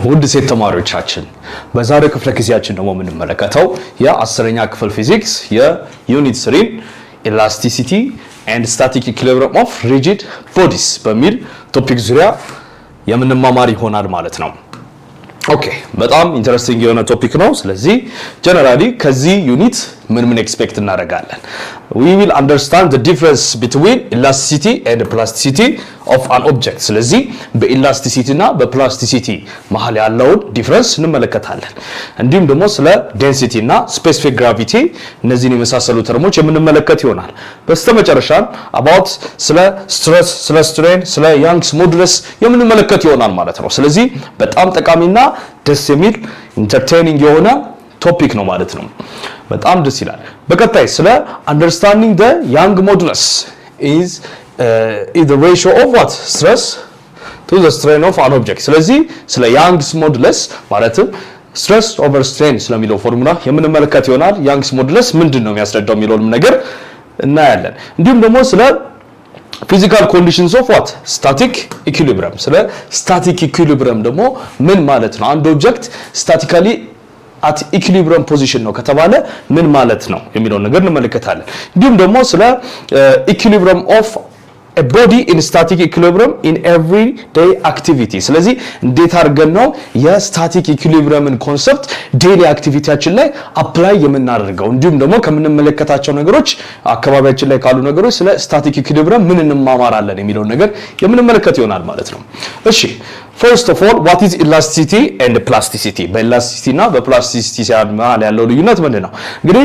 ውድ ሴት ተማሪዎቻችን በዛሬው ክፍለ ጊዜያችን ደግሞ የምንመለከተው የ10ኛ ክፍል ፊዚክስ የዩኒት 3 ኢላስቲሲቲ ኤንድ ስታቲክ ኢኩሊብሪየም ኦፍ ሪጂድ ቦዲስ በሚል ቶፒክ ዙሪያ የምንማማር ይሆናል ማለት ነው። ኦኬ በጣም ኢንተረስቲንግ የሆነ ቶፒክ ነው። ስለዚህ ጀነራሊ ከዚህ ዩኒት ምን ኤክስፔክት እናደርጋለን? we will understand the difference between elasticity and plasticity of an object። ስለዚህ በኢላስቲሲቲ እና በፕላስቲሲቲ መሃል ያለውን ዲፈረንስ እንመለከታለን። እንዲሁም ደግሞ ስለ ዴንሲቲ እና ስፔሲፊክ ግራቪቲ እነዚህን የመሳሰሉ ተርሞች የምንመለከት ይሆናል። በስተመጨረሻ about ስለ ስትረስ፣ ስለ ስትሬን፣ ስለ ያንግስ ሞዱለስ የምንመለከት ይሆናል ማለት ነው። ስለዚህ በጣም ጠቃሚና ደስ የሚል ኢንተርቴይኒንግ የሆነ ቶፒክ ነው ማለት ነው። በጣም ደስ ይላል። በቀጣይ ስለ understanding the young modulus is the ratio of what stress to the strain of an object። ስለዚህ ስለ young's modulus ማለትም stress over strain ስለሚለው ፎርሙላ የምንመለከት ይሆናል። young's modulus ምንድነው የሚያስረዳው የሚለውንም ነገር እናያለን። እንዲሁም ደግሞ ስለ physical conditions of what static equilibrium ስለ static equilibrium ደግሞ ምን ማለት ነው? አንድ ኦብጀክት statically at equilibrium position ነው ከተባለ ምን ማለት ነው የሚለው ነገር እንመለከታለን። እንዲሁም ደግሞ ስለ equilibrium of a body in static equilibrium in everyday activity ስለዚህ እንዴት አድርገን ነው የስታቲክ ኢኩሊብሪየምን ኮንሰፕት ዴይሊ አክቲቪቲያችን ላይ አፕላይ የምናደርገው እንዲሁም ደግሞ ከምንመለከታቸው ነገሮች አካባቢያችን ላይ ካሉ ነገሮች ስለ ስታቲክ ኢኩሊብሪየም ምን እንማማራለን የሚለው ነገር የምንመለከት ይሆናል ማለት ነው። እሺ first of all what is elasticity and plasticity በኢላስቲሲቲ እና በፕላስቲሲቲ መሃል ያለው ልዩነት ምንድነው? እንግዲህ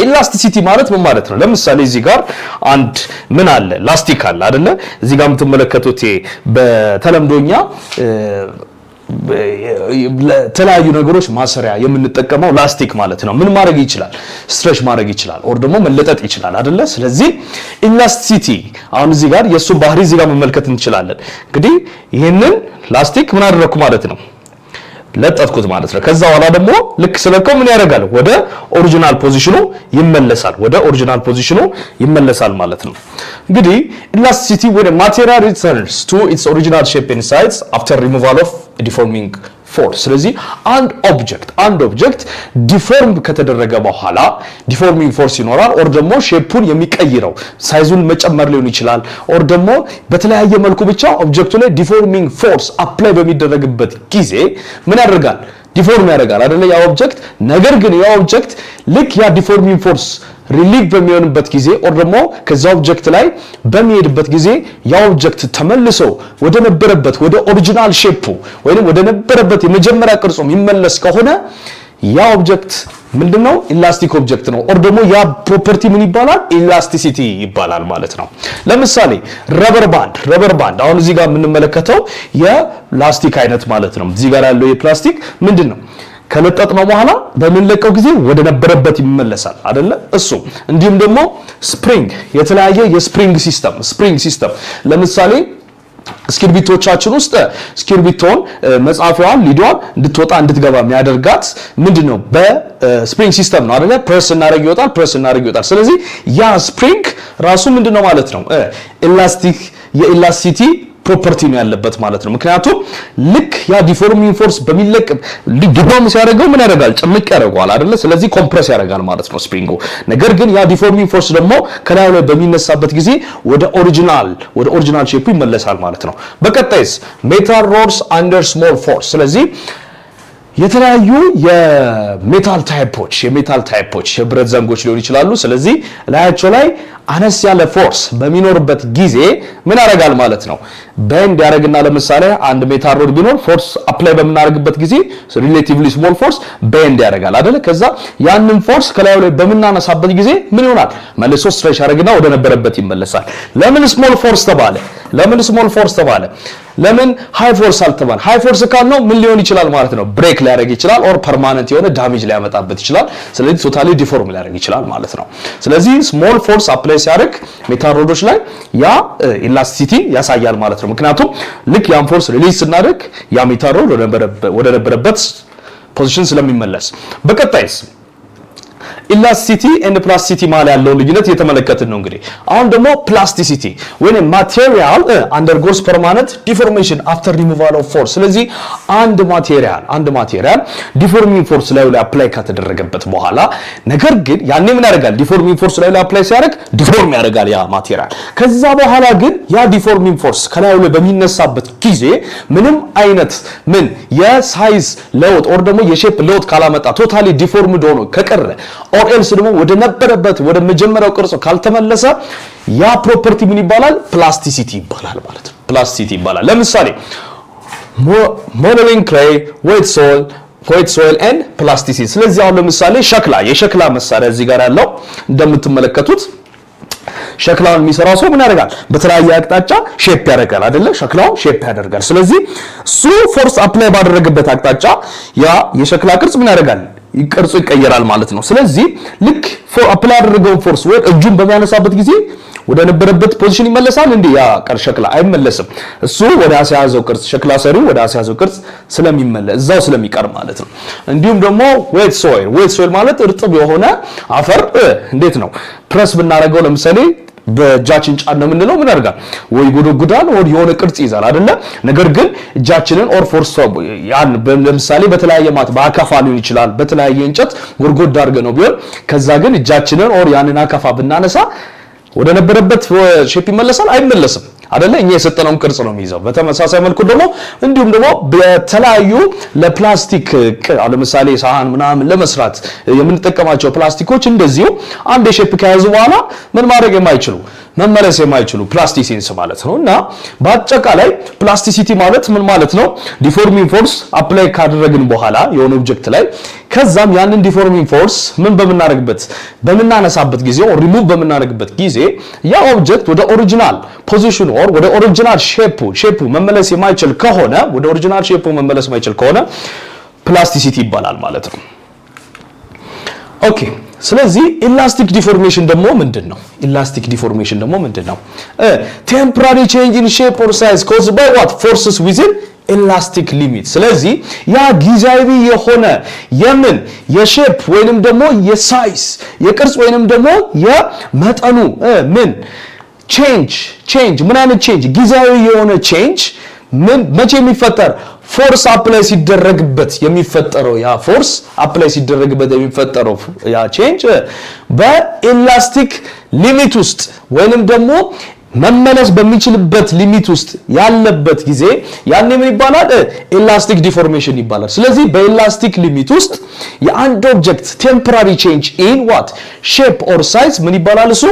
ኢላስቲሲቲ ማለት ምን ማለት ነው? ለምሳሌ እዚህ ጋር አንድ ምን አለ ላስቲክ አለ አይደለ? እዚህ ጋር የምትመለከቱት በተለምዶኛ ለተለያዩ ነገሮች ማሰሪያ የምንጠቀመው ላስቲክ ማለት ነው። ምን ማድረግ ይችላል? ስትሬች ማድረግ ይችላል ኦር ደግሞ መለጠጥ ይችላል አይደለ? ስለዚህ ኢላስቲሲቲ አሁን እዚህ ጋር የሱ ባህሪ እዚህ ጋር መመልከት እንችላለን። እንግዲህ ይሄንን ላስቲክ ምን አደረኩ ማለት ነው? ለጠጥኩት ማለት ነው። ከዛ በኋላ ደግሞ ልክ ስለከው ምን ያደርጋል? ወደ ኦሪጂናል ፖዚሽኑ ይመለሳል። ወደ ኦሪጂናል ፖዚሽኑ ይመለሳል ማለት ነው። እንግዲህ ኢላስቲሲቲ when a material returns to its original shape and size after removal of a deforming force ስለዚህ አንድ ኦብጀክት ዲፎርም ከተደረገ በኋላ ዲፎርሚንግ ፎርስ ይኖራል ኦር ደግሞ ሼፑን የሚቀይረው ሳይዙን መጨመር ሊሆን ይችላል ኦር ደግሞ በተለያየ መልኩ ብቻ ኦብጀክቱ ላይ ዲፎርሚንግ ፎርስ አፕላይ በሚደረግበት ጊዜ ምን ያደርጋል? ዲፎርም ያደርጋል አይደለ ያ ኦብጀክት። ነገር ግን ያ ኦብጀክት ልክ ያ ዲፎርሚንግ ፎርስ ሪሊቭ በሚሆንበት ጊዜ ኦር ደግሞ ከዛ ኦብጀክት ላይ በሚሄድበት ጊዜ ያ ኦብጀክት ተመልሶ ወደ ነበረበት ወደ ኦሪጂናል ሼፑ ወይንም ወደ ነበረበት የመጀመሪያ ቅርጹ የሚመለስ ከሆነ ያ ኦብጀክት ምንድነው? ኢላስቲክ ኦብጀክት ነው ኦር ደግሞ ያ ፕሮፐርቲ ምን ይባላል? ኢላስቲሲቲ ይባላል ማለት ነው። ለምሳሌ ረበር ባንድ አሁን እዚህ ጋር የምንመለከተው የላስቲክ አይነት ማለት ነው። እዚህ ጋር ያለው የፕላስቲክ ምንድነው? ከለጠጥነው በኋላ በምንለቀው ጊዜ ወደ ነበረበት ይመለሳል አይደለ? እሱ እንዲሁም ደግሞ ስፕሪንግ የተለያየ የስፕሪንግ ሲስተም ለምሳሌ እስክሪብቶቻችን ውስጥ እስክሪብቶን መጻፊያዋን ሊዷን እንድትወጣ እንድትገባ የሚያደርጋት ምንድነው? በስፕሪንግ ሲስተም ነው አይደለ? ፕሬስ እናደርግ ይወጣል። ስለዚህ ያ ስፕሪንግ ራሱ ምንድነው ማለት ነው? የኢላስቲሲቲ ፕሮፐርቲ ነው ያለበት ማለት ነው። ምክንያቱም ልክ ያ ዲፎርሚንግ ፎርስ በሚለቅ ዲፎርም ሲያደርገው ምን ያደርጋል? ጭምቅ ያደርጋል አይደለ? ስለዚህ ኮምፕረስ ያደርጋል ማለት ነው ስፕሪንጉ። ነገር ግን ያ ዲፎርሚንግ ፎርስ ደግሞ ከላዩ ላይ በሚነሳበት ጊዜ ወደ ኦሪጂናል ሼፑ ይመለሳል ማለት ነው። በቀጣይስ ሜታል ሮድስ አንደር ስሞል ፎርስ ስለዚህ የተለያዩ የሜታል ታይፖች የብረት ዘንጎች ሊሆኑ ይችላሉ። ስለዚህ ላያቸው ላይ አነስ ያለ ፎርስ በሚኖርበት ጊዜ ምን ያደርጋል ማለት ነው? በእንድ ያደርግና ለምሳሌ አንድ ሜታል ሮድ ቢኖር ፎርስ አፕላይ በምናደርግበት ጊዜ ሪሌቲቭሊ ስሞል ፎርስ በእንድ ያደርጋል አይደለ? ከዛ ያንን ፎርስ ከላዩ ላይ በምናነሳበት ጊዜ ምን ይሆናል? መልሶ ስትሬች ያደርግና ወደ ነበረበት ይመለሳል። ለምን ስሞል ፎርስ ተባለ? ለምን ሃይ ፎርስ አልተባለ? ሃይ ፎርስ ካልነው ምን ሊሆን ይችላል ማለት ነው? ብሬክ ሊያደርግ ይችላል ኦር ፐርማነንት የሆነ ዳሜጅ ሊያመጣበት ይችላል። ስለዚህ ቶታሊ ዲፎርም ሊያደርግ ይችላል ማለት ነው። ስለዚህ ስሞል ፎርስ አፕላይ ሲያደርግ ሜታል ሮዶች ላይ ያ ኢላስቲሲቲ ያሳያል ማለት ነው። ምክንያቱም ልክ ያን ፎርስ ሪሊዝ ስናደርግ ያ ሜታል ሮድ ወደ ነበረበት ፖዚሽን ስለሚመለስ። በቀጣይስ ኢላስቲሲቲ ኤንድ ፕላስቲሲቲ ማለት ያለው ልዩነት እየተመለከትን ነው እንግዲህ አሁን ደግሞ ፕላስቲሲቲ when a material undergoes permanent deformation after removal of force ስለዚህ አንድ ማቴሪያል ዲፎርሚንግ ፎርስ ላይ አፕላይ ከተደረገበት በኋላ ነገር ግን ያኔ ምን ያደርጋል ዲፎርሚንግ ፎርስ ላይ አፕላይ ሲያደርግ ዲፎርም ያደርጋል ያ ማቴሪያል ከዛ በኋላ ግን ያ ዲፎርሚንግ ፎርስ ከላዩ ላይ በሚነሳበት ጊዜ ምንም አይነት የሳይዝ ለውጥ or ደግሞ የሼፕ ለውጥ ካላመጣ ቶታሊ ዲፎርምድ ሆኖ ከቀረ or else ደግሞ ወደ ነበረበት ወደ መጀመሪያው ቅርጽ ካልተመለሰ ያ ፕሮፐርቲ ምን ይባላል ፕላስቲሲቲ ይባላል ማለት ነው ፕላስቲሲቲ ይባላል ለምሳሌ modeling clay weight soil and plasticity ስለዚህ አሁን ለምሳሌ የሸክላ መሳሪያ እዚህ ጋር ያለው እንደምትመለከቱት ሸክላውን የሚሰራው ሰው ምን ያደርጋል በተለያየ አቅጣጫ ሼፕ ያደርጋል አይደለ ሸክላው ሼፕ ያደርጋል ስለዚህ እሱ ፎርስ አፕላይ ባደረገበት አቅጣጫ ያ የሸክላ ቅርጽ ምን ያደርጋል ቅርጹ ይቀየራል ማለት ነው ስለዚህ ልክ አፕላይ ያደረገው ፎርስ ወይ እጁን በሚያነሳበት ጊዜ ወደ ነበረበት ፖዚሽን ይመለሳል እንዴ ያ ሸክላ አይመለስም እሱ ወደ አስያዘው ቅርጽ ሸክላ ሰሪው ወደ አስያዘው ቅርጽ ስለሚመለስ እዛው ስለሚቀር ማለት ነው እንዲሁም ደግሞ weight soil ማለት እርጥብ የሆነ አፈር እንዴት ነው ፕረስ ብናረጋው ለምሳሌ በእጃችን ጫን ነው የምንለው ምን ያደርጋል ወይ ጉዳል ወይ የሆነ ቅርጽ ይዛል አይደለ ነገር ግን እጃችንን ኦር ፎርስ ያን ለምሳሌ በተለያየ በአካፋ ሊሆን ይችላል በተለያየ እንጨት ጎርጎድ አድርገን ነው ቢሆን ከዛ ግን እጃችንን ኦር ያንን አካፋ ብናነሳ ወደ ነበረበት ሼፕ ይመለሳል አይመለስም አይደለ እኛ የሰጠነው ቅርጽ ነው የሚይዘው በተመሳሳይ መልኩ ደግሞ እንዲሁም ደግሞ በተለያዩ ለፕላስቲክ ለምሳሌ ሳህን ምናምን ለመስራት የምንጠቀማቸው ፕላስቲኮች እንደዚሁ አንድ ሼፕ ከያዙ በኋላ ምን ማድረግ መመለስ የማይችሉ ፕላስቲሲንስ ማለት ነውና በአጠቃላይ ፕላስቲሲቲ ማለት ምን ማለት ነው ዲፎርሚንግ ፎርስ አፕላይ ካደረግን በኋላ የሆነ ኦብጀክት ላይ ከዛም ያንን ዲፎርሚንግ ፎርስ በምናነሳበት ጊዜ ኦር ሪሙቭ በምናደርግበት ጊዜ ያ ኦብጀክት ወደ ኦሪጂናል ፖዚሽኑ ኦር ወደ ኦሪጂናል ሼፑ መመለስ የማይችል ከሆነ ፕላስቲሲቲ ይባላል ማለት ነው ኦኬ ስለዚህ ኢላስቲክ ዲፎርሜሽን ደግሞ ምንድነው temporary change in shape or size caused by what forces within elastic limit ስለዚህ ያ ጊዜያዊ የሆነ የሼፕ ወይንም ደግሞ የሳይዝ የቅርጽ ወይንም ደግሞ የመጠኑ change ምን አይነት change ጊዜያዊ የሆነ change መቼ የሚፈጠር ፎርስ አፕላይ ሲደረግበት የሚፈጠረው ያ ቼንጅ በኢላስቲክ ሊሚት ውስጥ ወይንም ደግሞ መመለስ በሚችልበት ሊሚት ውስጥ ያለበት ጊዜ ያኔ ምን ይባላል ኢላስቲክ ዲፎርሜሽን ይባላል ስለዚህ በኢላስቲክ ሊሚት ውስጥ የአንድ ኦብጀክት ቴምፖራሪ ቼንጅ ኢን ዋት ሼፕ ኦር ሳይዝ ምን ይባላል እሱ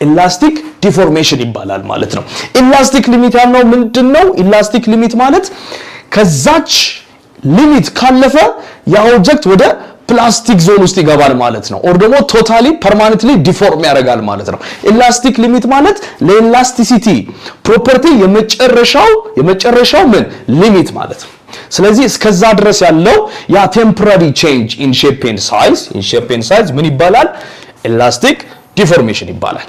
ኢላስቲክ ዲፎርሜሽን ይባላል ማለት ነው ኢላስቲክ ሊሚት ያለው ምንድነው ኢላስቲክ ሊሚት ማለት ከዛች ሊሚት ካለፈ ያ ኦብጀክት ወደ ፕላስቲክ ዞን ውስጥ ይገባል ማለት ነው ኦር ደግሞ ቶታሊ ፐርማነንትሊ ዲፎርም ያደርጋል ማለት ነው ኢላስቲክ ሊሚት ማለት ለኢላስቲሲቲ ፕሮፐርቲ የመጨረሻው ሊሚት ማለት ነው ስለዚህ እስከዛ ድረስ ያለው ያ ቴምፖራሪ ቼንጅ ኢን ሼፕ ኤንድ ሳይዝ ምን ይባላል ኢላስቲክ ዲፎርሜሽን ይባላል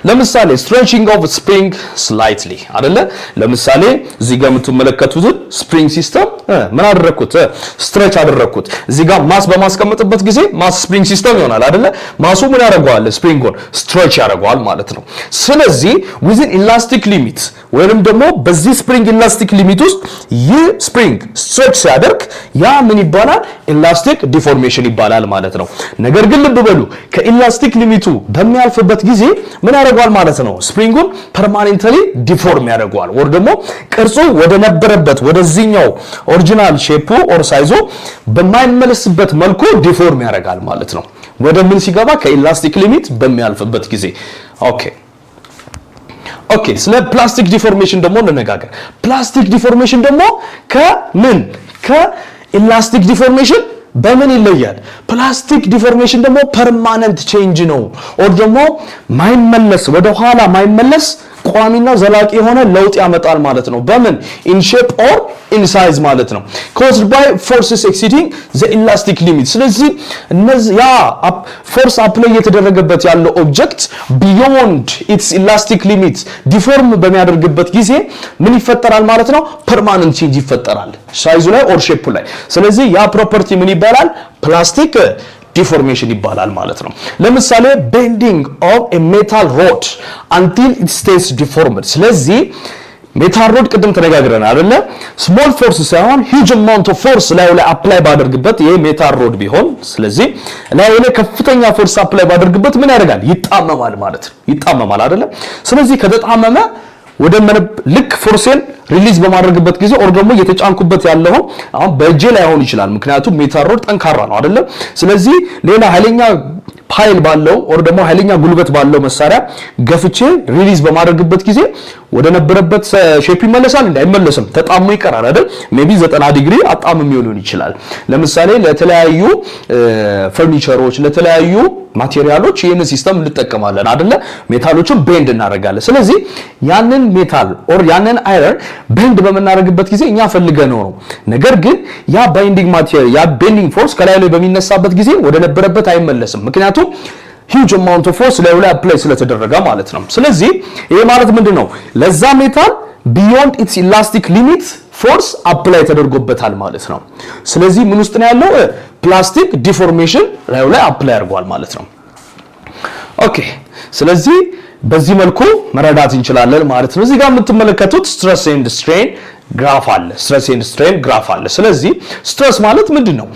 ለምሳሌ stretching of spring slightly አይደለ ለምሳሌ እዚህ ጋር የምትመለከቱት ስፕሪንግ ሲስተም ምን አደረኩት ስትሬች አደረኩት እዚህ ጋር ማስ በማስቀመጥበት ጊዜ ማስ ስፕሪንግ ሲስተም ይሆናል አይደለ ማሱ ምን ያደርጋል ስፕሪንጉን ስትሬች ያደርጋል ማለት ነው ስለዚህ within elastic limit ወይንም ደግሞ በዚህ ስፕሪንግ ኢላስቲክ ሊሚት ውስጥ ይህ ስፕሪንግ ስትሬች ሲያደርግ ያ ምን ይባላል ኢላስቲክ ዲፎርሜሽን ይባላል ማለት ነው ነገር ግን ልብ በሉ ከኢላስቲክ ሊሚቱ በሚያልፍበት ጊዜ ምን ያደርጋል ማለት ነው ስፕሪንጉን ፐርማነንትሊ ዲፎርም ያደርጋል ወር ደግሞ ቅርጹ ወደ ነበረበት ወደዚህኛው ኦሪጂናል ሼፑ ኦር ሳይዙ በማይመለስበት መልኩ ዲፎርም ያደርጋል ማለት ነው ወደ ምን ሲገባ ከኢላስቲክ ሊሚት በሚያልፍበት ጊዜ ኦኬ ስለ ፕላስቲክ ዲፎርሜሽን ደግሞ እንነጋገር ፕላስቲክ ዲፎርሜሽን ደግሞ ከኢላስቲክ ዲፎርሜሽን በምን ይለያል ፕላስቲክ ዲፎርሜሽን ደግሞ ፐርማነንት ቼንጅ ነው ኦር ደግሞ ማይመለስ ወደ ኋላ ማይመለስ ቋሚና ዘላቂ የሆነ ለውጥ ያመጣል ማለት ነው በምን in shape or in size ማለት ነው caused by forces exceeding the elastic limit ስለዚህ እነዚህ ያ ፎርስ አፕላይ የተደረገበት ያለው ኦብጀክት beyond its elastic limit ዲፎርም በሚያደርግበት ጊዜ ምን ይፈጠራል ማለት ነው permanent change ይፈጠራል ሳይዙ ላይ or shape ላይ ስለዚህ ያ ፕሮፐርቲ ምን ይባላል ፕላስቲክ ዲፎርሜሽን ይባላል ማለት ነው። ለምሳሌ ቤንዲንግ ኦፍ ኤ ሜታል ሮድ አንቲል ኢት ስቴይስ ዲፎርምድ። ስለዚህ ሜታል ሮድ ቅድም ተነጋግረን አይደለ ስሞል ፎርስ ሳይሆን ሂጅ አማውንት ኦፍ ፎርስ ላይ አፕላይ ባደርግበት ይሄ ሜታል ሮድ ቢሆን ስለዚህ ላይ ከፍተኛ ፎርስ አፕላይ ባደርግበት ምን ያደርጋል? ይጣመማል ማለት ነው። ይጣመማል አይደለ? ስለዚህ ከተጣመመ ወደ ልክ ፎርሴን ሪሊዝ በማድረግበት ጊዜ ኦር ደግሞ እየተጫንኩበት ያለው አሁን በእጄ ላይ ሆን ይችላል ምክንያቱም ሜታል ሮድ ጠንካራ ነው አይደለ? ስለዚህ ሌላ ኃይለኛ ፓይል ባለው ኦር ደግሞ ኃይለኛ ጉልበት ባለው መሳሪያ ገፍቼ ሪሊዝ በማድረግበት ጊዜ ወደ ነበረበት ሼፕ ይመለሳል እንዳይመለስም ተጣሞ ይቀራል አይደል? ሜቢ 90 ዲግሪ አጣምም ሊሆን ይችላል። ለምሳሌ ለተለያዩ ፈርኒቸሮች ለተለያዩ ማቴሪያሎች ይሄን ሲስተም እንጠቀማለን አይደለ? ሜታሎችን ቤንድ እናደርጋለን። ስለዚህ ያንን ሜታል ኦር ያንን አይረን ቤንድ በመናደርግበት ጊዜ እኛ ፈልገነው ነው። ነገር ግን ያ ባይንዲንግ ማቴሪያል ያ ቤንዲንግ ፎርስ ከላይ ላይ በሚነሳበት ጊዜ ወደ ነበረበት አይመለስም ምክንያቱም huge amount of force ላይ አፕላይ ስለተደረገ ማለት ነው። ስለዚህ ይሄ ማለት ምንድነው? ለዛ ሜታል beyond its elastic limit force apply ተደርጎበታል ማለት ነው። ስለዚህ ምን ውስጥ ነው ያለው? ፕላስቲክ ዲፎርሜሽን ላይ አፕላይ አድርጓል ማለት ነው። ኦኬ ስለዚህ በዚህ መልኩ መረዳት እንችላለን ማለት ነው። እዚህ ጋር የምትመለከቱት ስትረስ ኤንድ ስትሬን ግራፍ አለ። ስትረስ ኤንድ ስትሬን ግራፍ አለ። ስለዚህ ስትረስ ማለት ምንድነው?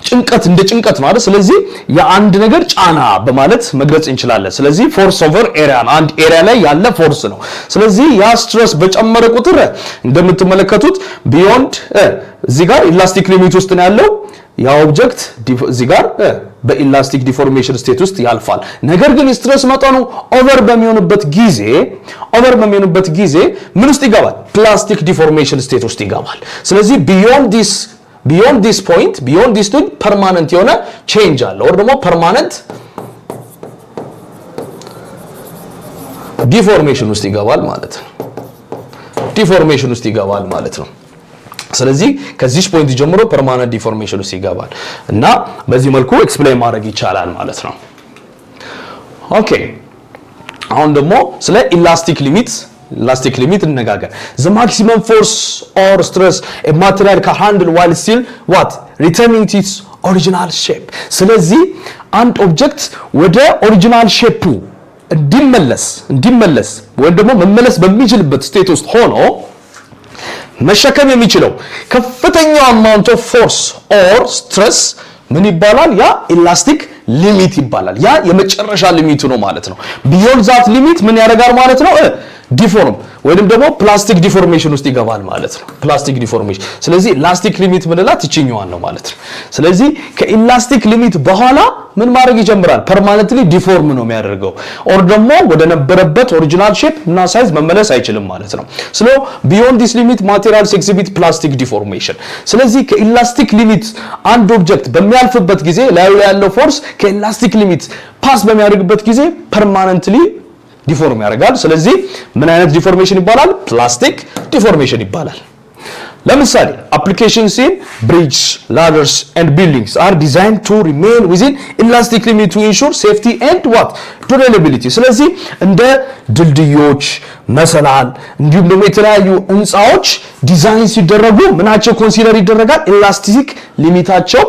ጭንቀት እንደ ጭንቀት ማለት ስለዚህ የአንድ ነገር ጫና በማለት መግለጽ እንችላለን። ስለዚህ ፎርስ ኦቨር ኤሪያ አንድ ኤሪያ ላይ ያለ ፎርስ ነው። ስለዚህ ያ ስትረስ በጨመረ ቁጥር እንደምትመለከቱት ቢዮንድ እዚህ ጋር ኢላስቲክ ሊሚት ውስጥ ነው ያለው ያ ኦብጀክት እዚህ ጋር በኢላስቲክ ዲፎርሜሽን ስቴት ውስጥ ያልፋል። ነገር ግን ስትረስ መጠኑ ኦቨር በሚሆንበት ጊዜ ምን ውስጥ ይገባል? ፕላስቲክ ዲፎርሜሽን ስቴት ውስጥ ይገባል። ስለዚህ beyond this point permanent የሆነ ቼንጅ አለ or ደግሞ permanent ዲፎርሜሽን ውስጥ ይገባል ማለት ነው። ስለዚህ ከዚህ ፖይንት ጀምሮ ፐርማነንት ዲፎርሜሽን ውስጥ ይገባል እና በዚህ መልኩ ኤክስፕሌን ማድረግ ይቻላል ማለት ነው። ኦኬ አሁን ደግሞ ስለ ኢላስቲክ ሊሚት እንነጋገር። the maximum force or stress a material can handle while still returning to its original shape። ስለዚህ አንድ ኦብጀክት ወደ ኦሪጂናል ሼፑ እንዲመለስ ወይም ደግሞ መመለስ በሚችልበት ስቴት ውስጥ ሆኖ መሸከም የሚችለው ከፍተኛው አማውንት ኦፍ ፎርስ ኦር ስትረስ ምን ይባላል? ያ ኢላስቲክ ሊሚት ይባላል። ያ የመጨረሻ ሊሚቱ ነው ማለት ነው። ቢዮንድ ዛት ሊሚት ምን ያደርጋል ማለት ነው? ዲፎርም ወይንም ደግሞ ፕላስቲክ ዲፎርሜሽን ውስጥ ይገባል ማለት ነው። ፕላስቲክ ዲፎርሜሽን። ስለዚህ ኢላስቲክ ሊሚት ምንላት ይችኛዋን ነው ማለት ነው። ስለዚህ ከኢላስቲክ ሊሚት በኋላ ምን ማድረግ ይጀምራል? ፐርማነንትሊ ዲፎርም ነው የሚያደርገው ኦር ደግሞ ወደ ነበረበት ኦሪጂናል ሼፕ እና ሳይዝ መመለስ አይችልም ማለት ነው። ስለ ቢዮንድ ዲስ ሊሚት ማቴሪያልስ ኤግዚቢት ፕላስቲክ ዲፎርሜሽን። ስለዚህ ከኢላስቲክ ሊሚት አንድ ኦብጀክት በሚያልፍበት ጊዜ ላይ ያለው ፎርስ ከኢላስቲክ ሊሚት ፓስ በሚያደርግበት ጊዜ ፐርማነንትሊ ዲፎርም ያደርጋል። ስለዚህ ምን አይነት ዲፎርሜሽን ይባላል? ፕላስቲክ ዲፎርሜሽን ይባላል። ለምሳሌ applications in bridges, ladders and buildings are designed to remain within elastic limit to ensure safety and durability። ስለዚህ እንደ ድልድዮች መሰላል እንዲሁም ደግሞ የተለያዩ ህንጻዎች ዲዛይን ሲደረጉ ምናቸው ኮንሲደር ይደረጋል? ኢላስቲክ ሊሚታቸው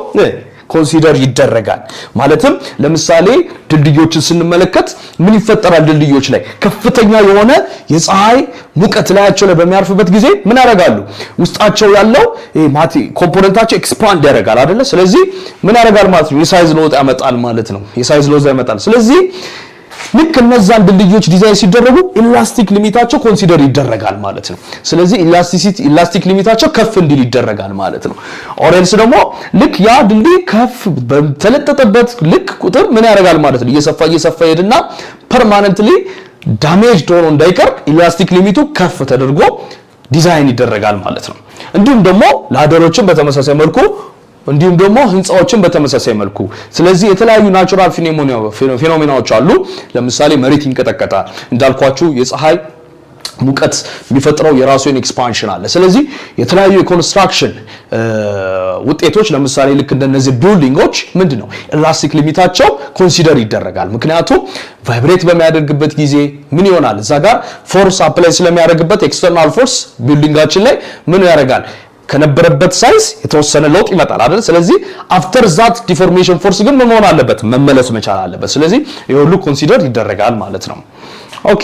ኮንሲደር ይደረጋል። ማለትም ለምሳሌ ድልድዮችን ስንመለከት ምን ይፈጠራል? ድልድዮች ላይ ከፍተኛ የሆነ የፀሐይ ሙቀት ላያቸው ላይ በሚያርፍበት ጊዜ ምን ያደርጋሉ? ውስጣቸው ያለው ኮምፖነንታቸው ኤክስፓንድ ያደርጋል አይደለ? ስለዚህ ምን ያደርጋል ማለት ነው? የሳይዝ ለውጥ ያመጣል ማለት ነው። የሳይዝ ለውጥ ያመጣል። ስለዚህ ልክ እነዛን ድልድዮች ዲዛይን ሲደረጉ ኢላስቲክ ሊሚታቸው ኮንሲደር ይደረጋል ማለት ነው። ስለዚህ ኢላስቲክ ሊሚታቸው ከፍ እንዲል ይደረጋል ማለት ነው። ኦሬንስ ደግሞ ልክ ያ ድልድይ ከፍ በተለጠጠበት ልክ ቁጥር ምን ያደርጋል ማለት ነው? እየሰፋ ሄድና ፐርማነንትሊ ዳሜጅ ሆኖ እንዳይቀር ኢላስቲክ ሊሚቱ ከፍ ተደርጎ ዲዛይን ይደረጋል ማለት ነው። እንዲሁም ደግሞ ላደሮችን በተመሳሳይ መልኩ እንዲሁም ደግሞ ህንጻዎችን በተመሳሳይ መልኩ። ስለዚህ የተለያዩ ናቹራል ፊኖሜናዎች አሉ። ለምሳሌ መሬት ይንቀጠቀጣል እንዳልኳችሁ የፀሐይ ሙቀት የሚፈጥረው የራሱ ኤክስፓንሽን አለ። ስለዚህ የተለያዩ የኮንስትራክሽን ውጤቶች ለምሳሌ ልክ እንደነዚህ ቢልዲንጎች ምንድነው ኢላስቲክ ሊሚታቸው ኮንሲደር ይደረጋል። ምክንያቱም ቫይብሬት በሚያደርግበት ጊዜ ምን ይሆናል? እዛ ጋር ፎርስ አፕላይ ስለሚያደርግበት ኤክስተርናል ፎርስ ቢልዲንጋችን ላይ ምን ያደርጋል? ከነበረበት ሳይዝ የተወሰነ ለውጥ ይመጣል አይደል? ስለዚህ አፍተር ዛት ዲፎርሜሽን ፎርስ ግን ምን መሆን አለበት? መመለስ መቻል አለበት። ስለዚህ ይሄ ሁሉ ኮንሲደር ይደረጋል ማለት ነው። ኦኬ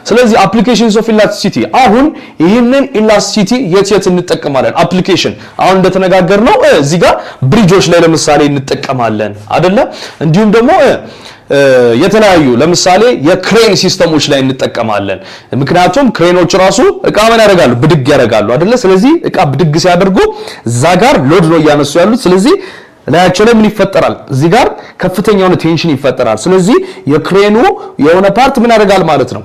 ስለዚህ አፕሊኬሽንስ ኦፍ ኢላስቲሲቲ አሁን ይህንን ኢላስቲሲቲ የት እንጠቀማለን? አፕሊኬሽን አሁን እንደተነጋገርነው እዚህ ጋር ብሪጆች ላይ ለምሳሌ እንጠቀማለን አይደለ? እንዲሁም ደግሞ የተለያዩ ለምሳሌ የክሬን ሲስተሞች ላይ እንጠቀማለን። ምክንያቱም ክሬኖች ራሱ እቃ ምን ያደርጋሉ? ብድግ ያደርጋሉ አይደለ? ስለዚህ እቃ ብድግ ሲያደርጉ እዛ ጋር ሎድ ነው እያነሱ ያሉት። ስለዚህ ላያቸው ላይ ምን ይፈጠራል? እዚህ ጋር ከፍተኛ የሆነ ቴንሽን ይፈጠራል። ስለዚህ የክሬኑ የሆነ ፓርት ምን ያደርጋል ማለት ነው?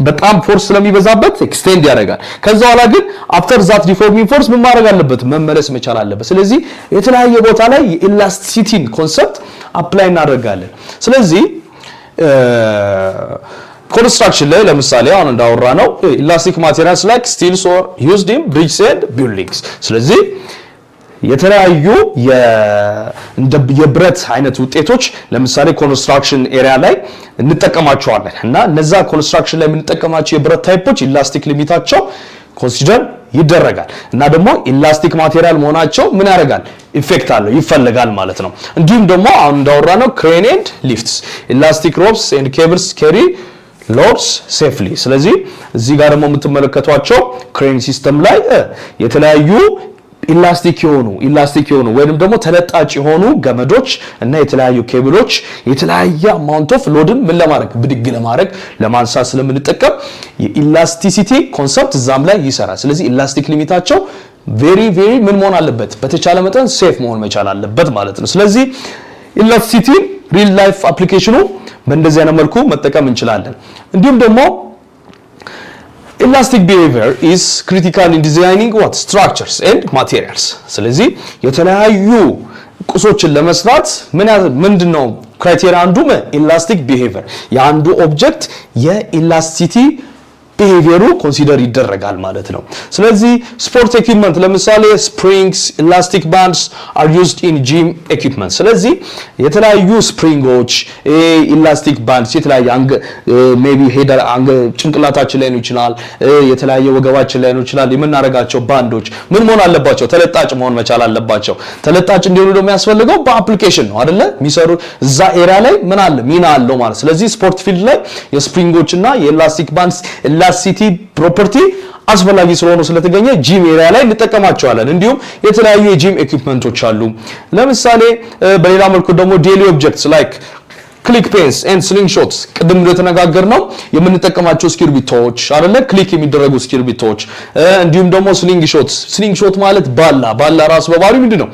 በጣም ፎርስ ስለሚበዛበት ኤክስቴንድ ያደርጋል። ከዛ በኋላ ግን አፍተር ዛት ዲፎርሚንግ ፎርስ ምን ማድረግ አለበት? መመለስ መቻል አለበት። ስለዚህ የተለያየ ቦታ ላይ የኢላስቲሲቲን ኮንሰፕት አፕላይ እናደርጋለን። ስለዚህ ኮንስትራክሽን ላይ ለምሳሌ አሁን እንዳወራ ነው ኢላስቲክ ማቴሪያልስ ላይክ ስቲልስ ኦር ዩዝድ ኢን ብሪጅስ ኤንድ ቢልዲንግስ። ስለዚህ የተለያዩ የብረት አይነት ውጤቶች ለምሳሌ ኮንስትራክሽን ኤሪያ ላይ እንጠቀማቸዋለን እና እነዛ ኮንስትራክሽን ላይ የምንጠቀማቸው የብረት ታይፖች ኢላስቲክ ሊሚታቸው ኮንሲደር ይደረጋል እና ደግሞ ኢላስቲክ ማቴሪያል መሆናቸው ምን ያደርጋል? ኢፌክት አለው ይፈልጋል ማለት ነው። እንዲሁም ደግሞ አሁን እንዳወራ ነው ክሬን ኤንድ ሊፍትስ ኢላስቲክ ሮፕስ ኤንድ ኬብልስ ካሪ ሎድስ ሴፍሊ። ስለዚህ እዚህ ጋር ደግሞ የምትመለከቷቸው ክሬን ሲስተም ላይ የተለያዩ ኢላስቲክ የሆኑ ወይንም ደግሞ ተለጣጭ የሆኑ ገመዶች እና የተለያዩ ኬብሎች የተለያየ አማውንት ኦፍ ሎድን ምን ለማድረግ ብድግ ለማድረግ ለማንሳት ስለምንጠቀም የኢላስቲሲቲ ኮንሰፕት እዛም ላይ ይሰራል። ስለዚህ ኢላስቲክ ሊሚታቸው ቬሪ ምን መሆን አለበት? በተቻለ መጠን ሴፍ መሆን መቻል አለበት ማለት ነው። ስለዚህ ኢላስቲሲቲ ሪል ላይፍ አፕሊኬሽኑ በእንደዚህ አይነት መልኩ መጠቀም እንችላለን። እንዲሁም ደግሞ Elastic behavior is critical in designing what structures and materials. ስለዚህ የተለያዩ ቁሶችን ለመስራት ምንድነው ክራይቴሪያ? አንዱ ኢላስቲክ ቢሄቪየር የአንዱ ኦብጀክት የኢላስቲሲቲ ቢሄቪየሩ ኮንሲደር ይደረጋል ማለት ነው። ስለዚህ ስፖርት ኢኩዊፕመንት ለምሳሌ ስፕሪንግስ ኢላስቲክ ባንድስ አር ዩዝድ ኢን ጂም ኢኩዊፕመንት። ስለዚህ የተለያዩ ስፕሪንጎች ኢላስቲክ ባንድስ የተለያየ ሜቢ ሄደር ጭንቅላታችን ላይ ነው ይችላል፣ የተለያየ ወገባችን ላይ ነው ይችላል። የምናረጋቸው ባንዶች ምን መሆን አለባቸው? ተለጣጭ መሆን መቻል አለባቸው። ተለጣጭ እንዲሆኑ ደግሞ የሚያስፈልገው በአፕሊኬሽን ነው አይደለ? የሚሰሩ እዛ ኤሪያ ላይ ምን አለ? ሚና አለው ማለት። ስለዚህ ስፖርት ፊልድ ላይ የስፕሪንጎችና የኢላስቲክ ባንድስ ኢላስቲሲቲ ፕሮፐርቲ አስፈላጊ ስለሆነ ስለተገኘ ጂም ኤሪያ ላይ እንጠቀማቸዋለን። እንዲሁም የተለያዩ የጂም ኢኩዊፕመንቶች አሉ። ለምሳሌ በሌላ መልኩ ደግሞ ዴይሊ ኦብጀክትስ ላይክ ክሊክ ፔንስ ኤንድ ስሊንግ ሾትስ ቅድም እንደተነጋገርነው የምንጠቀማቸው እስክሪብቶዎች አይደለ? ክሊክ የሚደረጉ እስክሪብቶዎች እንዲሁም ደግሞ ስሊንግ ሾት ማለት ባላ ራሱ በባህሪው ምንድነው?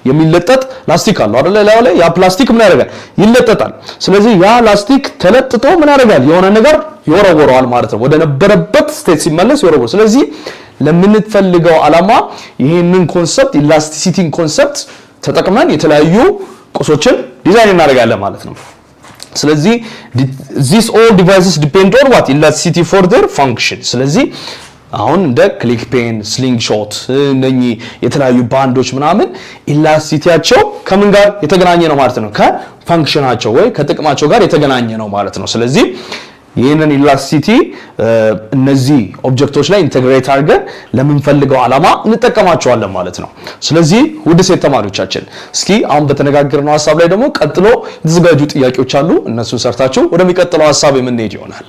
የሚለጠጥ ላስቲክ አለው አይደለ? ላይ ያ ፕላስቲክ ምን ያደርጋል? ይለጠጣል። ስለዚህ ያ ላስቲክ ተለጥጦ ምን ያደርጋል? የሆነ ነገር ይወረወረዋል ማለት ነው። ወደ ነበረበት ስቴት ሲመለስ ይወረወራል። ስለዚህ ለምንፈልገው ዓላማ ይሄንን ኮንሰፕት ኢላስቲሲቲን ኮንሰፕት ተጠቅመን የተለያዩ ቁሶችን ዲዛይን እናደርጋለን ማለት ነው። ስለዚህ these all devices depend on what elasticity for their function። ስለዚህ አሁን እንደ ክሊክ ፔን ስሊንግ ሾት እነኚህ የተለያዩ ባንዶች ምናምን ኢላስቲሲቲያቸው ከምን ጋር የተገናኘ ነው ማለት ነው? ከፋንክሽናቸው ወይ ከጥቅማቸው ጋር የተገናኘ ነው ማለት ነው። ስለዚህ ይህንን ኢላስቲሲቲ እነዚህ ኦብጀክቶች ላይ ኢንተግሬት አድርገን ለምንፈልገው ዓላማ እንጠቀማቸዋለን ማለት ነው። ስለዚህ ውድ ሴት ተማሪዎቻችን እስኪ አሁን በተነጋገርነው ሐሳብ ላይ ደግሞ ቀጥሎ የተዘጋጁ ጥያቄዎች አሉ። እነሱን ሰርታችሁ ወደሚቀጥለው ሐሳብ የምንሄድ ይሆናል።